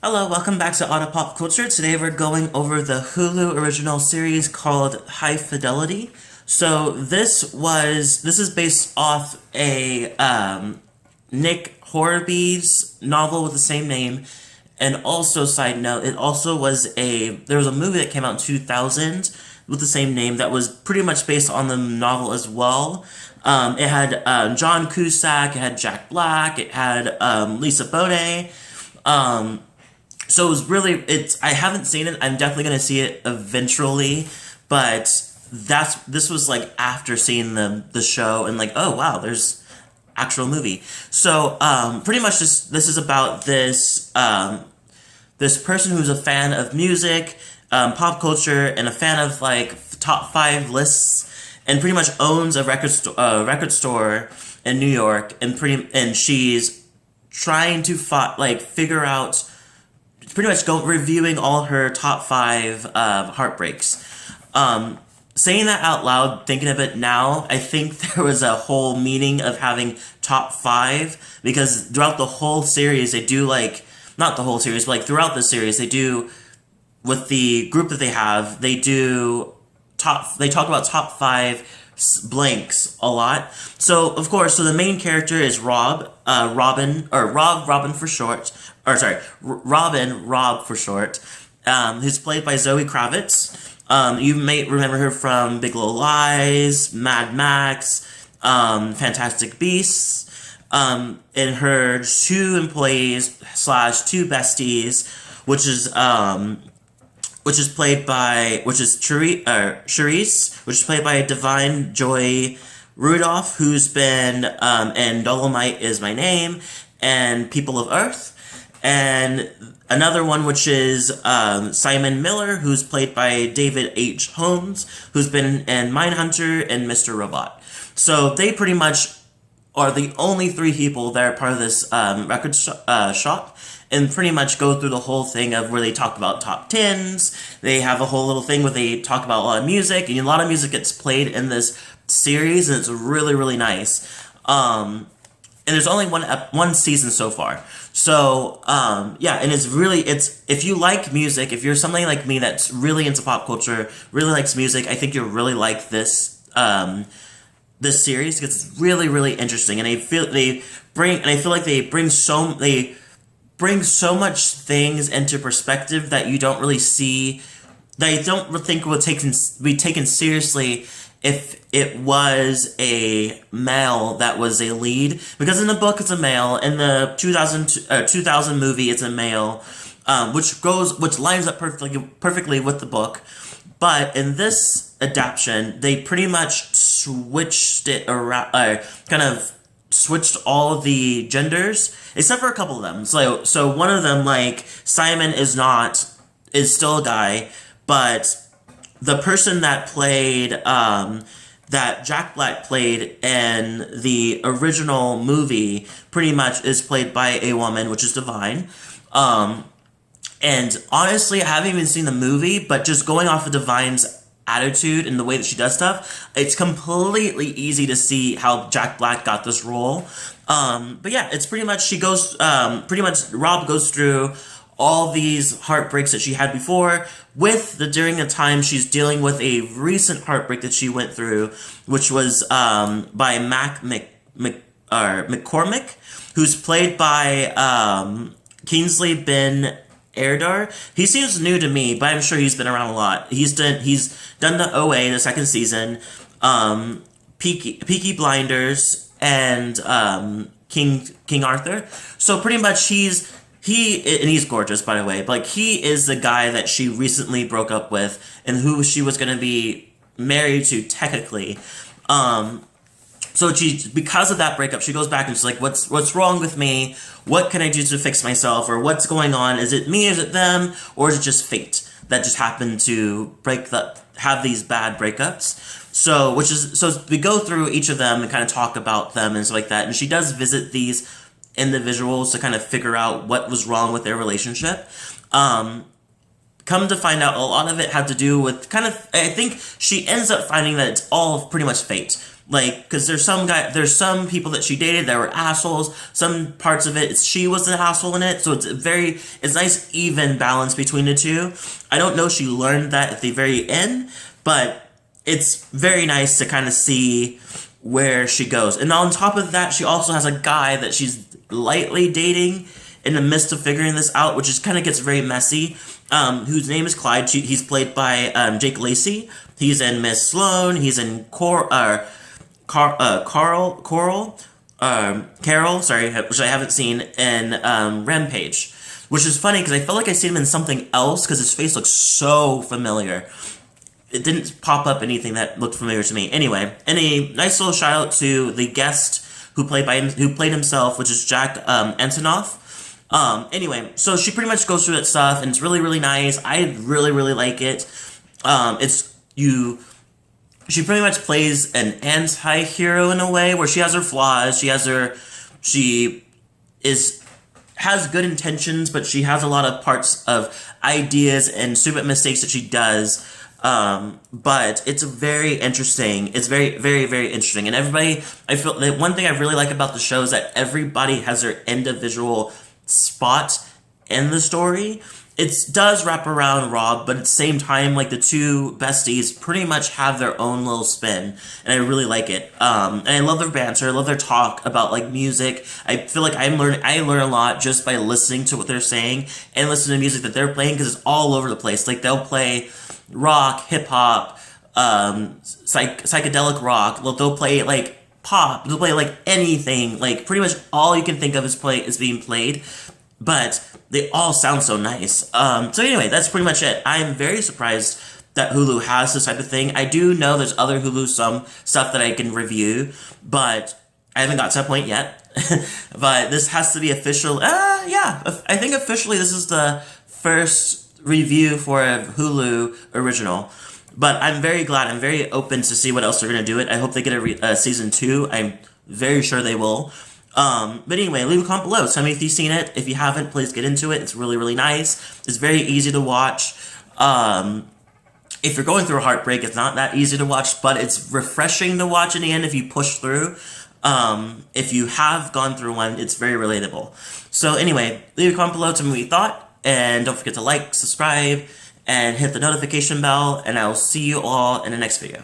Hello, welcome back to Otter Pop Culture. Today we're going over the Hulu original series called High Fidelity. This is based off a Nick Hornby's novel with the same name, and also side note, there was a movie that came out in 2000 with the same name that was pretty much based on the novel as well. It had John Cusack, it had Jack Black, it had Lisa Bonet. So I haven't seen it. I'm definitely going to see it eventually, but this was like after seeing the show and like, oh wow, there's actual movie. So, pretty much this is about this person who's a fan of music, pop culture, and a fan of like top five lists, and pretty much owns a record store in New York, and she's trying to figure out, pretty much go reviewing all her top five heartbreaks. Saying that out loud, thinking of it now, I think there was a whole meaning of having top five, because throughout the whole series they do not the whole series, but like throughout the series they do, with the group that they have, they talk about top five blanks a lot. So of course, the main character is Robin for short, Rob for short, who's played by Zoe Kravitz. You may remember her from Big Little Lies, Mad Max, Fantastic Beasts, and her two employees slash two besties, which is Charisse, which is played by Divine Joy Rudolph, who's been in Dolomite Is My Name and People of Earth. And another one, which is Simon Miller, who's played by David H. Holmes, who's been in Mindhunter and Mr. Robot. So they pretty much are the only three people that are part of this record shop, and pretty much go through the whole thing of where they talk about top tens. They have a whole little thing where they talk about a lot of music, and a lot of music gets played in this series, and it's really, really nice. And there's only one season so far. So, yeah, and if you like music, if you're somebody like me that's really into pop culture, really likes music, I think you'll really like this series, because it's really, really interesting, and I feel like they bring so much things into perspective that you don't really see, that I don't think would be taken seriously if it was a male that was a lead, because in the book it's a male, in the 2000 movie it's a male, which lines up perfectly with the book. But in this adaptation, they pretty much switched it around, kind of switched all of the genders, except for a couple of them. So one of them, like Simon, is still a guy, but the person that Jack Black played in the original movie pretty much is played by a woman, which is Divine. And honestly, I haven't even seen the movie, but just going off of Divine's attitude and the way that she does stuff, it's completely easy to see how Jack Black got this role. But yeah, it's pretty much Rob goes through all these heartbreaks that she had before, during the time she's dealing with a recent heartbreak that she went through, which was by McCormick, who's played by Kingsley Ben-adir. He seems new to me, but I'm sure he's been around a lot. He's done the OA, the second season, Peaky Blinders, and King Arthur. So pretty much he's gorgeous, by the way, but like, he is the guy that she recently broke up with and who she was going to be married to technically. So because of that breakup, she goes back and she's like, what's wrong with me? What can I do to fix myself? Or what's going on? Is it me? Is it them? Or is it just fate that just happened to have these bad breakups? So we go through each of them and kind of talk about them and stuff like that. And she does visit these individuals to kind of figure out what was wrong with their relationship. Come to find out, a lot of it had to do with I think she ends up finding that it's all pretty much fate. Like, because there's some people that she dated that were assholes. Some parts of it, she was the asshole in it. So it's nice even balance between the two. I don't know if she learned that at the very end, but it's very nice to kind of see where she goes. And on top of that, she also has a guy that she's lightly dating in the midst of figuring this out, which is kind of gets very messy. Whose name is Clyde. He's played by Jake Lacey. He's in Miss Sloane. He's in Carol, sorry, which I haven't seen, in Rampage, which is funny because I felt like I seen him in something else because his face looks so familiar. It didn't pop up anything that looked familiar to me. Anyway, and a nice little shout out to the guest who played himself, which is Jack Antonoff. Anyway, so she pretty much goes through that stuff, and it's really, really nice. I really, really like it. She pretty much plays an anti-hero in a way, where she has her flaws, has good intentions, but she has a lot of parts of ideas and stupid mistakes that she does. But it's very interesting. It's very, very, very interesting. And I feel that one thing I really like about the show is that everybody has their individual spot in the story. It does wrap around Rob, but at the same time, like, the two besties pretty much have their own little spin, and I really like it. And I love their banter. I love their talk about, like, music. I feel like I learn a lot just by listening to what they're saying and listening to music that they're playing, because it's all over the place. Like, they'll play rock, hip hop, psychedelic rock. They'll play like pop. They'll play like anything. Like, pretty much all you can think of is being played, but they all sound so nice. So anyway, that's pretty much it. I'm very surprised that Hulu has this type of thing. I do know there's other Hulu some stuff that I can review, but I haven't got to that point yet. But this has to be official. Yeah, I think officially this is the first review for a Hulu original. But I'm very glad. I'm very open to see what else they're going to do it. I hope they get a season 2. I'm very sure they will. But anyway, leave a comment below. Tell me if you've seen it. If you haven't, please get into it. It's really, really nice. It's very easy to watch. If you're going through a heartbreak, it's not that easy to watch, but it's refreshing to watch in the end if you push through. If you have gone through one, it's very relatable. So anyway, leave a comment below. Tell me what you thought. And don't forget to like, subscribe, and hit the notification bell. And I'll see you all in the next video.